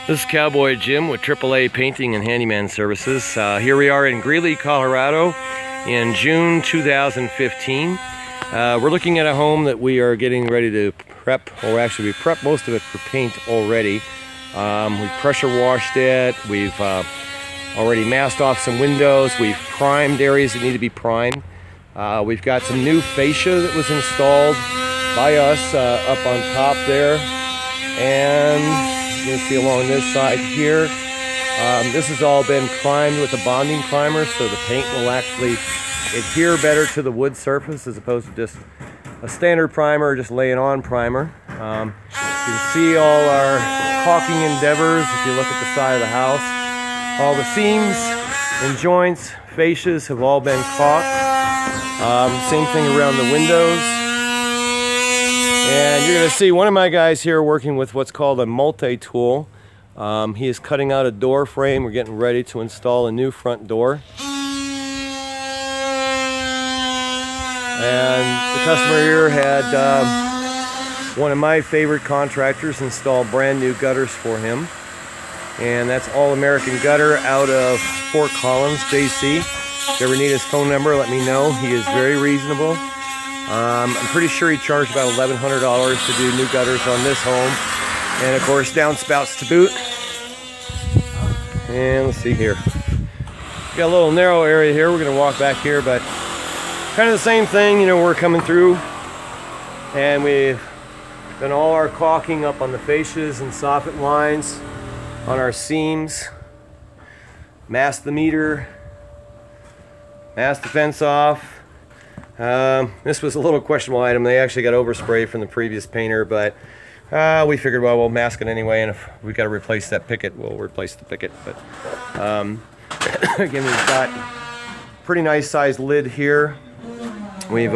This is Cowboy Jim with AAA Painting and Handyman Services. Here we are in Greeley, Colorado in June 2015. We're looking at a home that we are getting ready to prep, or actually we prepped most of it for paint already. We've pressure washed it, we've already masked off some windows, we've primed areas that need to be primed. We've got some new fascia that was installed by us up on top there, and you can see along this side here. This has all been primed with a bonding primer, so the paint will actually adhere better to the wood surface as opposed to just a standard primer or just laying on primer. You can see all our caulking endeavors if you look at the side of the house. All the seams and joints, fascias have all been caulked. Same thing around the windows. And you're going to see one of my guys here working with what's called a multi-tool. He is cutting out a door frame. We're getting ready to install a new front door. And the customer here had one of my favorite contractors install brand new gutters for him. And that's All American Gutter out of Fort Collins, JC. If you ever need his phone number, let me know. He is very reasonable. I'm pretty sure he charged about $1,100 to do new gutters on this home. And of course, downspouts to boot. And let's see here. Got a little narrow area here. We're gonna walk back here, but kind of the same thing. You know, we're coming through and we've done all our caulking up on the fascias and soffit lines on our seams. Masked the meter. Masked the fence off. This was a little questionable item. They actually got overspray from the previous painter, but we figured, well, we'll mask it anyway, and if we got to replace that picket, we'll replace the picket. But again, we've got pretty nice sized lid here. We've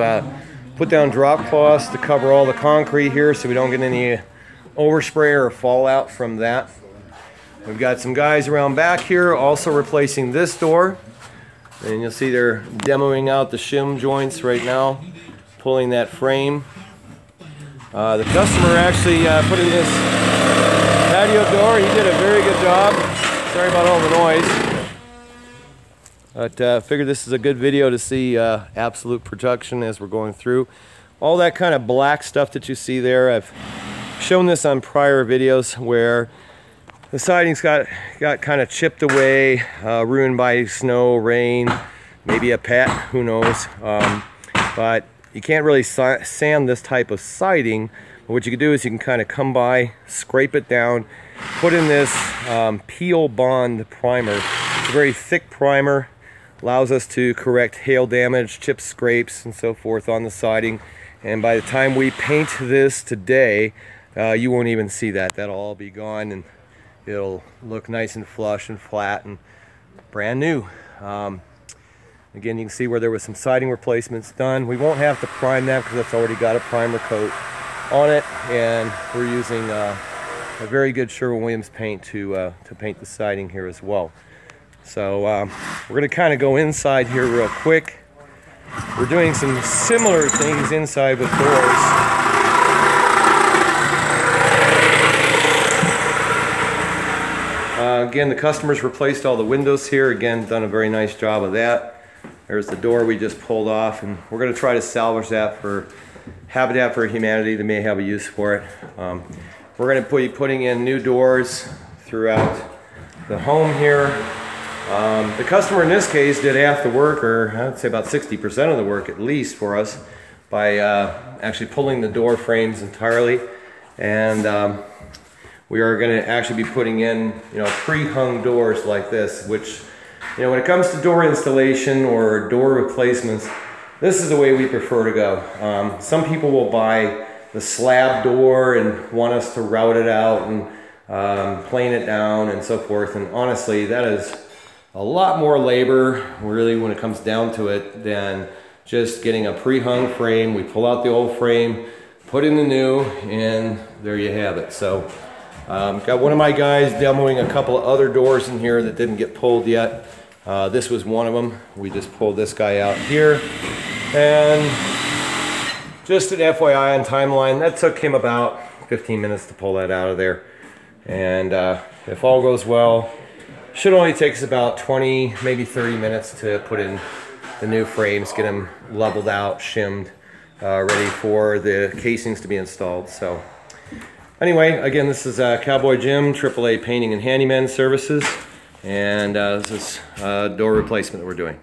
put down drop cloths to cover all the concrete here so we don't get any overspray or fallout from that. We've got some guys around back here also replacing this door. And you'll see they're demoing out the shim joints right now, pulling that frame. The customer actually put in this patio door. He did a very good job. Sorry about all the noise. But figured this is a good video to see absolute production as we're going through. All that kind of black stuff that you see there, I've shown this on prior videos where the siding's got kind of chipped away, ruined by snow, rain, maybe a pet, who knows. But you can't really sand this type of siding. But what you can do is you can kind of come by, scrape it down, put in this peel bond primer. It's a very thick primer, allows us to correct hail damage, chip scrapes, and so forth on the siding. And by the time we paint this today, you won't even see that. That'll all be gone, and it'll look nice and flush and flat and brand new. Again, you can see where there was some siding replacements done. We won't have to prime that because it's already got a primer coat on it, and we're using a very good Sherwin-Williams paint to paint the siding here as well. So we're going to kind of go inside here real quick. We're doing some similar things inside with doors. Again, the customer's replaced all the windows here. Again, done a very nice job of that. There's the door we just pulled off, and we're going to try to salvage that for Habitat for Humanity. They may have a use for it. We're going to be putting in new doors throughout the home here. The customer in this case did half the work, or I'd say about 60% of the work at least for us, by actually pulling the door frames entirely. And we are going to actually be putting in, pre-hung doors like this, which, when it comes to door installation or door replacements, this is the way we prefer to go. Some people will buy the slab door and want us to route it out and plane it down and so forth. And honestly, that is a lot more labor, really, when it comes down to it, than just getting a pre-hung frame. We pull out the old frame, put in the new, and there you have it. So. Got one of my guys demoing a couple of other doors in here that didn't get pulled yet. This was one of them. We just pulled this guy out here. And just an FYI on timeline, that took him about 15 minutes to pull that out of there. And if all goes well, should only take us about 20, maybe 30 minutes to put in the new frames, get them leveled out, shimmed, ready for the casings to be installed. So anyway, again, this is Cowboy Jim, AAA Painting and Handyman Services, and this is door replacement that we're doing.